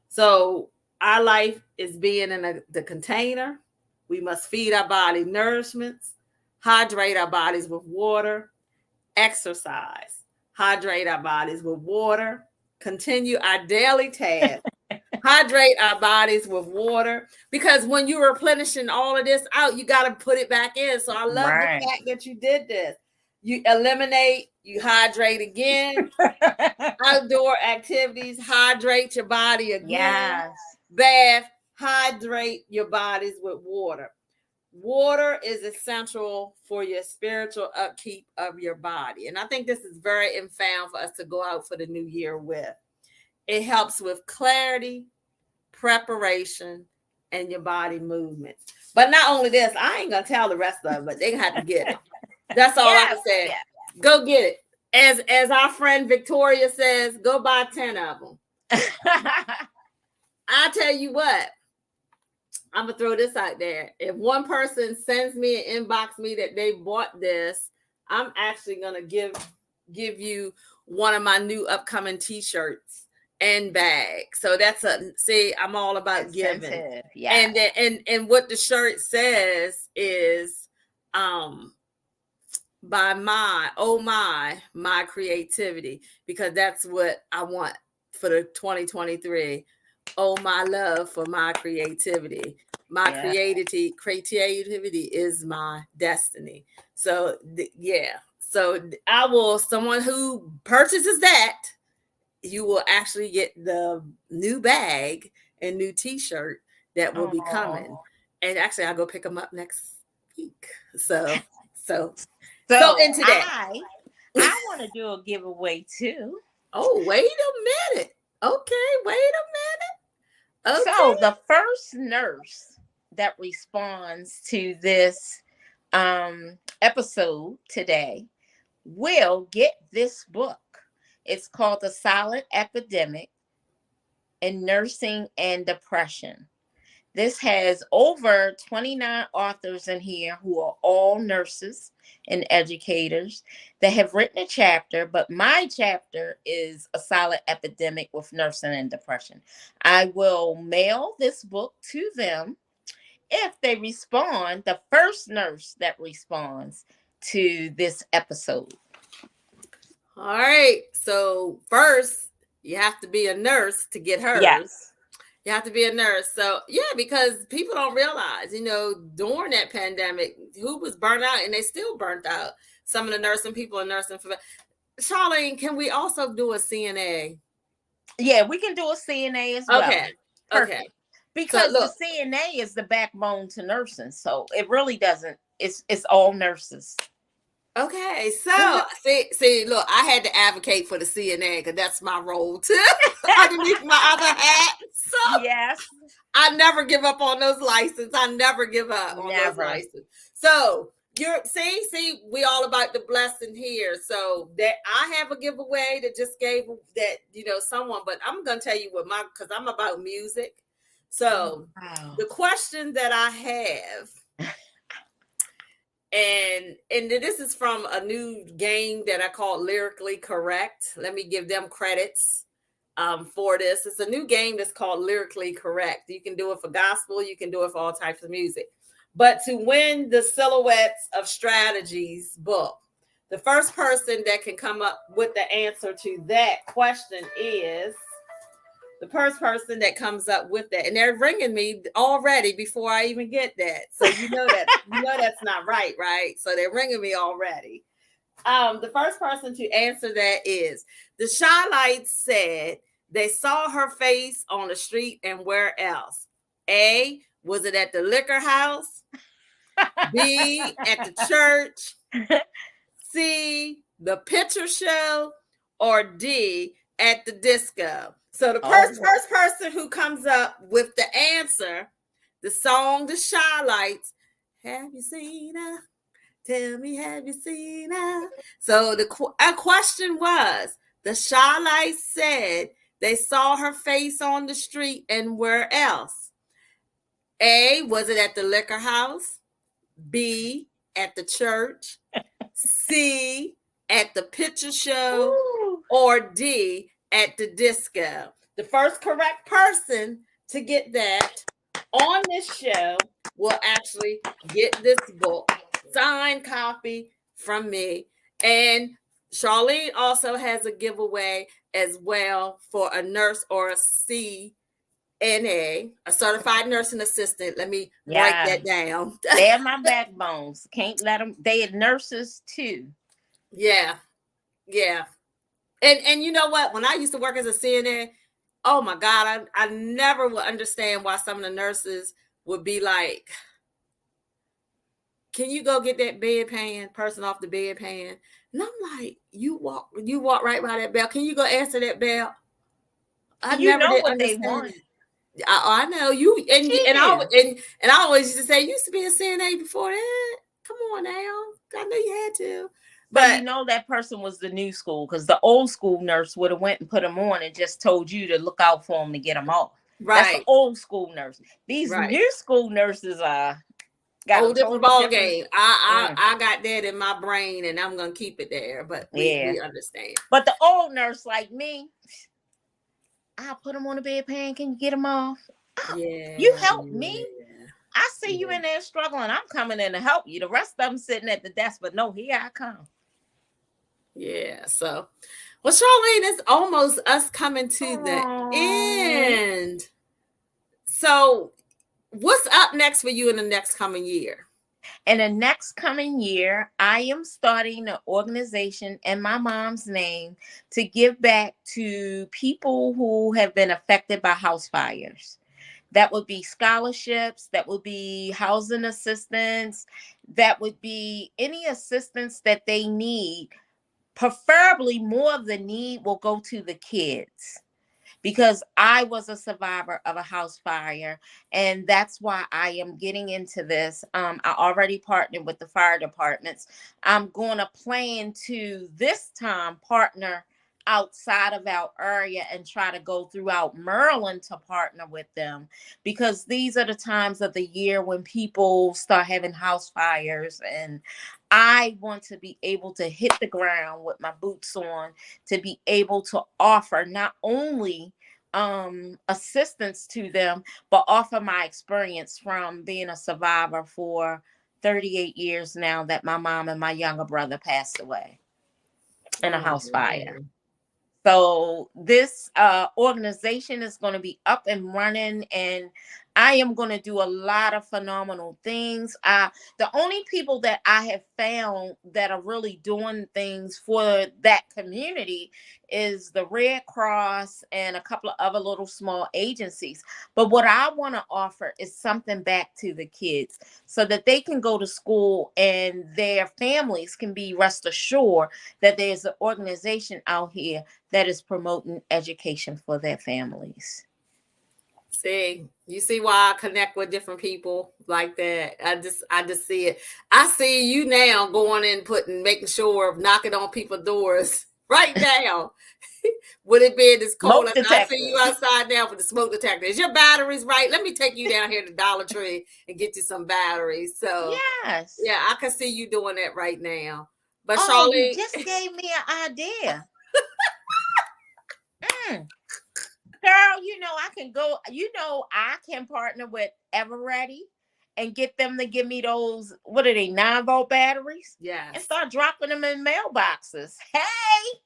Speaker 1: So our life is being in the container. We must feed our body nourishments, hydrate our bodies with water, exercise, hydrate our bodies with water, continue our daily task, hydrate our bodies with water, because when you're replenishing all of this out, you got to put it back in. So I love the fact that you did this. You eliminate, you hydrate again. Outdoor activities, hydrate your body again.
Speaker 2: Yes.
Speaker 1: Bath, hydrate your bodies with water. Water is essential for your spiritual upkeep of your body. And I think this is very profound for us to go out for the new year with. It helps with clarity, preparation, and your body movements. But not only this, I ain't going to tell the rest of it, but they have to get it. That's all I can say. Yeah. Go get it. As our friend Victoria says, go buy 10 of them. I tell you what, I'm going to throw this out there. If one person sends me and inbox me that they bought this, I'm actually going to give you one of my new upcoming t-shirts and bag. So I'm all about giving. Yeah. And what the shirt says is by my creativity, because that's what I want for the 2023. Oh, my love for my creativity. My creativity is my destiny. So so someone who purchases that, you will actually get the new bag and new t-shirt that will be coming. And actually I'll go pick them up next week. So into that.
Speaker 2: I want to do a giveaway too.
Speaker 1: Oh, wait a minute. Okay, wait a minute. Okay.
Speaker 2: So the first nurse that responds to this episode today will get this book. It's called The Silent Epidemic in Nursing and Depression. This has over 29 authors in here who are all nurses and educators that have written a chapter, but my chapter is A Silent Epidemic with Nursing and Depression. I will mail this book to them if they respond, the first nurse that responds to this episode.
Speaker 1: All right. So first, you have to be a nurse to get hers.
Speaker 2: Yes.
Speaker 1: You have to be a nurse. So, because people don't realize, during that pandemic, who was burnt out, and they still burnt out. Some of the nursing people are nursing for. Charlene, can we also do a CNA?
Speaker 2: Yeah, we can do a CNA as well.
Speaker 1: Okay.
Speaker 2: Perfect. Okay. Because
Speaker 1: the
Speaker 2: CNA is the backbone to nursing. So it really doesn't. It's all nurses.
Speaker 1: Okay, so see, look, I had to advocate for the CNA because that's my role too, underneath my other hat. So
Speaker 2: yes,
Speaker 1: I never give up on those licenses. I never give up on those licenses. So we all about the blessing here. So that I have a giveaway that just gave that someone, but I'm gonna tell you because I'm about music. So the question that I have. And this is from a new game that I call Lyrically Correct. Let me give them credits for this. It's a new game that's called Lyrically Correct. You can do it for gospel. You can do it for all types of music. But to win the Silhouettes of Strategies book, the first person that can come up with the answer to that question is the first person that comes up with that. And they're ringing me already before I even get that. So that's not right? So they're ringing me already. The first person to answer that is the Shylights said they saw her face on the street and where else? A, was it at the liquor house? B, at the church? C, the picture show? or D, at the disco? So the
Speaker 2: Oh,
Speaker 1: first person who comes up with the answer, the song The Shy Lights, have you seen her? Tell me, have you seen her? So the question was, the Shy Lights said they saw her face on the street, and where else? A, was it at the liquor house? B, at the church? C, at the picture show?
Speaker 2: ooh.
Speaker 1: Or D, at the disco? The first correct person to get that on this show will actually get this book, signed copy from me. And Charlene also has a giveaway as well for a nurse or a CNA, a certified nursing assistant. Let me break that down.
Speaker 2: They're my backbones. Can't let them. They are nurses too.
Speaker 1: Yeah. And you know what? When I used to work as a CNA, oh my God, I never would understand why some of the nurses would be like, can you go get that bedpan person off the bedpan? And I'm like, you walk right by that bell. Can you go answer that bell? I
Speaker 2: You
Speaker 1: never
Speaker 2: know
Speaker 1: did
Speaker 2: what they
Speaker 1: understand
Speaker 2: want.
Speaker 1: it. I know you, and I always used to say, you used to be a CNA before that. Come on now, I know you had to.
Speaker 2: But you know that person was the new school, because the old school nurse would have went and put them on and just told you to look out for them to get them off.
Speaker 1: Right.
Speaker 2: That's the old school nurse. These new school nurses are got
Speaker 1: whole different ball game. I got that in my brain, and I'm gonna keep it there. But we understand.
Speaker 2: But the old nurse like me, I'll put them on the bedpan. Can you get them off? Oh,
Speaker 1: yeah,
Speaker 2: you help me. I see you in there struggling. I'm coming in to help you. The rest of them sitting at the desk, but no, here I come.
Speaker 1: Yeah. So, well, Charlene, it's almost us coming to the end. So, what's up next for you in the next coming year?
Speaker 2: In the next coming year, I am starting an organization in my mom's name to give back to people who have been affected by house fires. That would be scholarships, that would be housing assistance, that would be any assistance that they need. Preferably, more of the need will go to the kids, because I was a survivor of a house fire, and that's why I am getting into this. I already partnered with the fire departments. I'm going to plan to this time partner outside of our area and try to go throughout Maryland to partner with them, because these are the times of the year when people start having house fires, and I want to be able to hit the ground with my boots on to be able to offer not only assistance to them, but offer my experience from being a survivor for 38 years now that my mom and my younger brother passed away in a house fire. So this organization is going to be up and running, and I am going to do a lot of phenomenal things. The only people that I have found that are really doing things for that community is the Red Cross and a couple of other little small agencies. But what I want to offer is something back to the kids so that they can go to school and their families can be rest assured that there's an organization out here that is promoting education for their families.
Speaker 1: See, you see why I connect with different people like that. I just see it. I see you now going in, making sure of knocking on people's doors right now. Would it be this cold? I see you outside now for the smoke detector. Is your batteries right? Let me take you down here to Dollar Tree and get you some batteries. So
Speaker 2: yes,
Speaker 1: yeah, I can see you doing that right now. But
Speaker 2: Charlene, you just gave me an idea. Girl, I can go, I can partner with Everready and get them to give me those, what are they, 9-volt batteries?
Speaker 1: Yes.
Speaker 2: And start dropping them in mailboxes. Hey!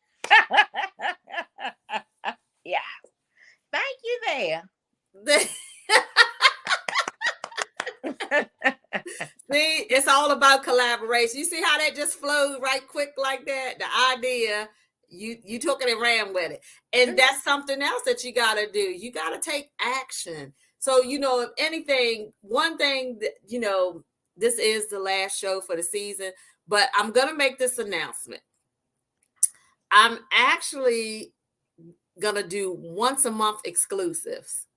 Speaker 2: Yeah. Thank you there.
Speaker 1: See, it's all about collaboration. You see how that just flowed right quick like that? The idea, you took it and ran with it. And that's something else that you got to do. You got to take action. So, if anything, one thing that, this is the last show for the season, but I'm going to make this announcement. I'm actually gonna do once a month exclusives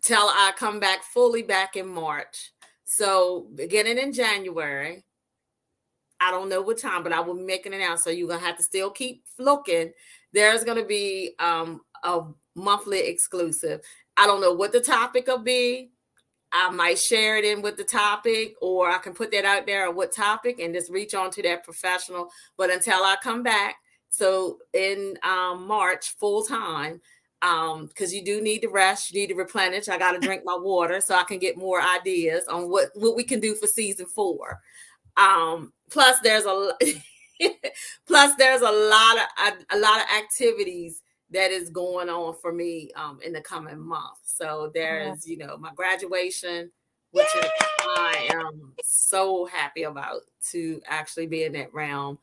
Speaker 1: till I come back fully back in March. So beginning in January, I don't know what time, but I will make an announcement. So you're gonna have to still keep looking. There's gonna be a monthly exclusive. I don't know what the topic will be. I might share it in with the topic, or I can put that out there on what topic and just reach on to that professional. But until I come back, so in March full time, because you do need to rest, you need to replenish. I got to drink my water so I can get more ideas on what we can do for season 4. Plus there's a plus there's a lot of activities that is going on for me in the coming month. So there's, my graduation, which I am so happy about, to actually be in that realm.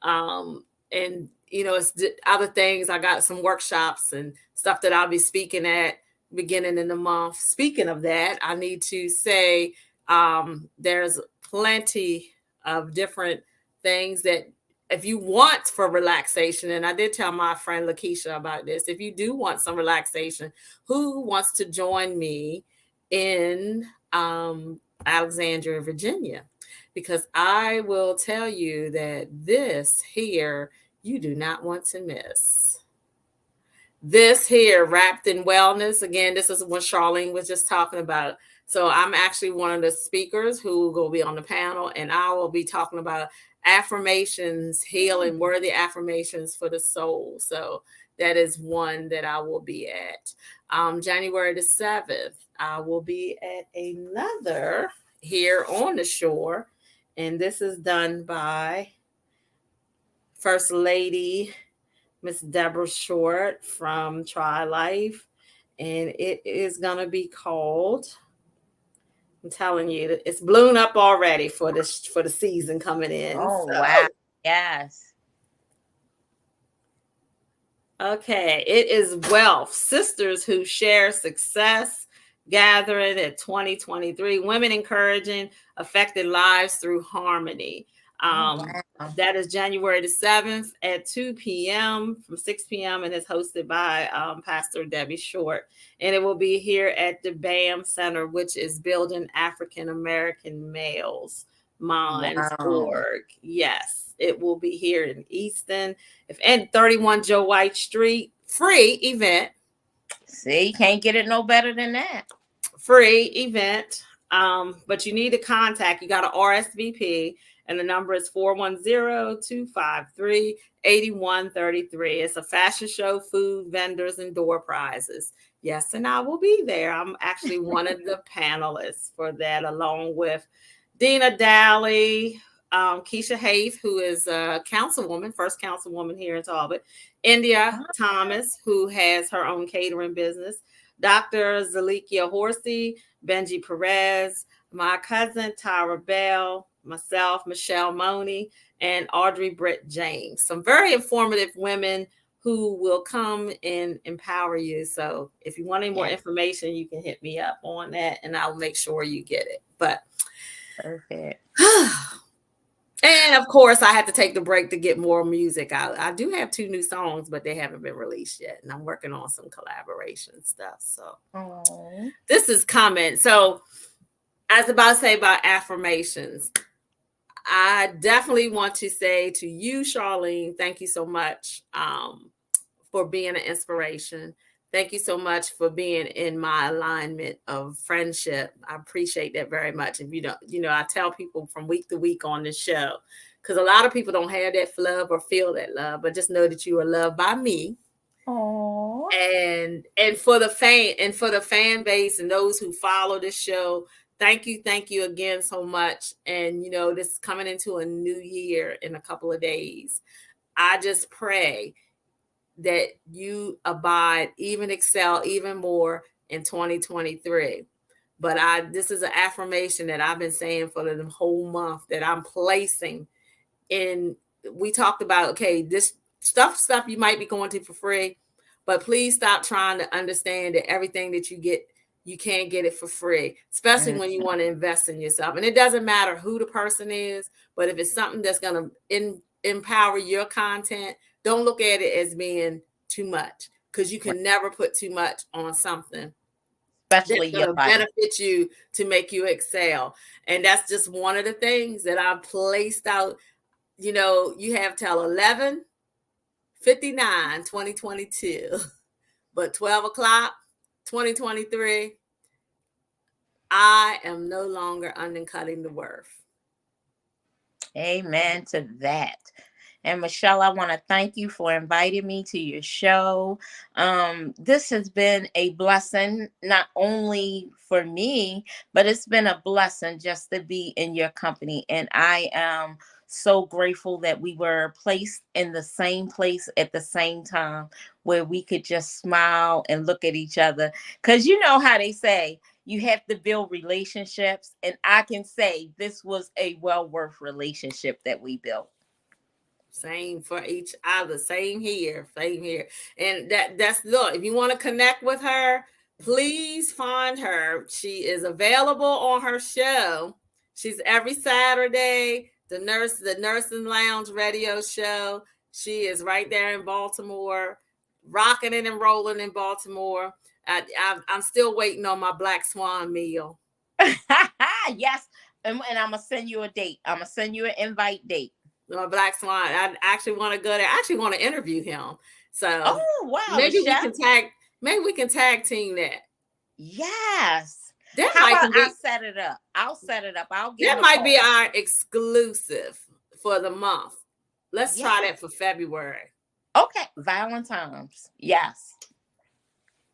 Speaker 1: And it's other things. I got some workshops and stuff that I'll be speaking at beginning in the month. Speaking of that, I need to say there's plenty of different things that if you want for relaxation, and I did tell my friend Lakeisha about this, if you do want some relaxation, who wants to join me in Alexandria, Virginia? Because I will tell you that this here, you do not want to miss. This here, wrapped in wellness. Again, this is what Charlene was just talking about. So I'm actually one of the speakers who will be on the panel, and I will be talking about affirmations, healing, worthy affirmations for the soul. So that is one that I will be at. January the 7th, I will be at another here on the shore, and this is done by First Lady Miss Deborah Short from Try Life, and it is going to be called, I'm telling you, it's blown up already for the season coming in.
Speaker 2: Oh, so. Wow. Yes.
Speaker 1: Okay. It is Wealth Sisters Who Share Success Gathering at 2023. Women Encouraging Affected Lives Through Harmony. Wow. That is January the 7th at 2 p.m. from 6 p.m. and it's hosted by Pastor Debbie Short. And it will be here at the BAM Center, which is Building African American Males Minds Org. Yes, it will be here in Easton, and 31 Joe White Street. Free event.
Speaker 2: See, you can't get it no better than that.
Speaker 1: Free event. But you need to contact. You got to RSVP. And the number is 410-253-8133. It's a fashion show, food, vendors, and door prizes. Yes, and I will be there. I'm actually one of the panelists for that, along with Dina Dally, Keisha Haith, who is a councilwoman, first councilwoman here in Talbot, India Thomas, who has her own catering business, Dr. Zalikia Horsey, Benji Perez, my cousin Tyra Bell, myself, Michelle Money, and Audrey Britt James. Some very informative women who will come and empower you. So if you want any more information, you can hit me up on that and I'll make sure you get it. But
Speaker 2: perfect.
Speaker 1: And of course, I had to take the break to get more music out. I do have 2 new songs, but they haven't been released yet. And I'm working on some collaboration stuff. So this is coming. So I was about to say about affirmations. I definitely want to say to you, Charlene, thank you so much for being an inspiration. Thank you so much for being in my alignment of friendship. I appreciate that very much. If you don't, I tell people from week to week on this show, because a lot of people don't have that love or feel that love, but just know that you are loved by me.
Speaker 2: Aww.
Speaker 1: And for the fan base and those who follow this show, thank you again so much. And this is coming into a new year in a couple of days. I just pray that you abide, even excel even more in 2023. But this is an affirmation that I've been saying for the whole month that I'm placing in. We talked about, okay, this stuff you might be going to for free, but please stop trying to understand that everything that you get, you can't get it for free, especially when you want to invest in yourself. And it doesn't matter who the person is, but if it's something that's going to empower your content, don't look at it as being too much, because you can never put too much on something
Speaker 2: Especially
Speaker 1: that's
Speaker 2: your
Speaker 1: going to
Speaker 2: body.
Speaker 1: benefit you to make you excel. And that's just one of the things that I've placed out. You know, you have till 11:59, 2022, but 12 o'clock, 2023, I am no longer undercutting the worth.
Speaker 2: Amen to that. And Michelle, I want to thank you for inviting me to your show. This has been a blessing, not only for me, but it's been a blessing just to be in your company. And I am so grateful that we were placed in the same place at the same time, where we could just smile and look at each other. Because you know how they say, you have to build relationships. And I can say this was a well worth relationship that we built.
Speaker 1: Same for each other. Same here. Same here. And that's look, if you want to connect with her, please find her. She is available on her show. She's every Saturday, the Nursing Lounge radio show. She is right there in Baltimore, rocking it and rolling in Baltimore. I'm still waiting on my Black Swan meal.
Speaker 2: Yes. And I'm going to send you a date. I'm going to send you an invite date.
Speaker 1: Black Swan. I actually want to go there. I actually want to interview him. So
Speaker 2: wow,
Speaker 1: maybe we can tag team that.
Speaker 2: Yes.
Speaker 1: That
Speaker 2: How
Speaker 1: might
Speaker 2: about
Speaker 1: be,
Speaker 2: I set it up? I'll set it up. I'll get
Speaker 1: that might be our exclusive for the month. Let's try that for February.
Speaker 2: Okay, Valentine's. Yes.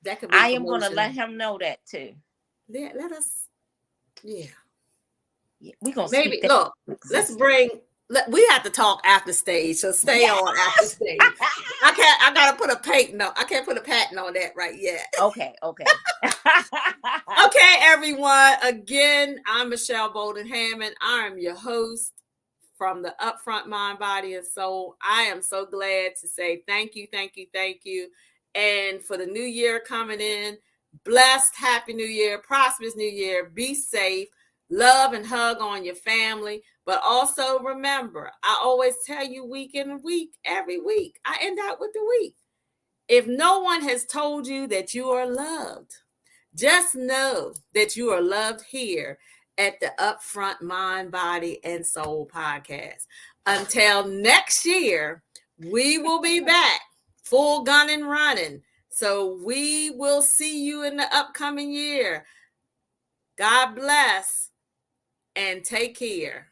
Speaker 1: That could be.
Speaker 2: I am going to let him know that too.
Speaker 1: Let us. Yeah.
Speaker 2: We're going to
Speaker 1: maybe look. Let's bring. We have to talk after stage, so stay on after stage. I gotta put a patent on. I can't put a patent on that right yet.
Speaker 2: Okay.
Speaker 1: Okay, everyone. Again, I'm Michelle Bolden-Hammond. I am your host from the Upfront Mind, Body, and Soul. I am so glad to say thank you. And for the new year coming in, blessed, happy new year, prosperous new year. Be safe. Love and hug on your family. But also remember, I always tell you week in week, every week, I end out with the week. If no one has told you that you are loved, just know that you are loved here at the Upfront Mind, Body, and Soul podcast. Until next year, we will be back full gun and running. So we will see you in the upcoming year. God bless and take care.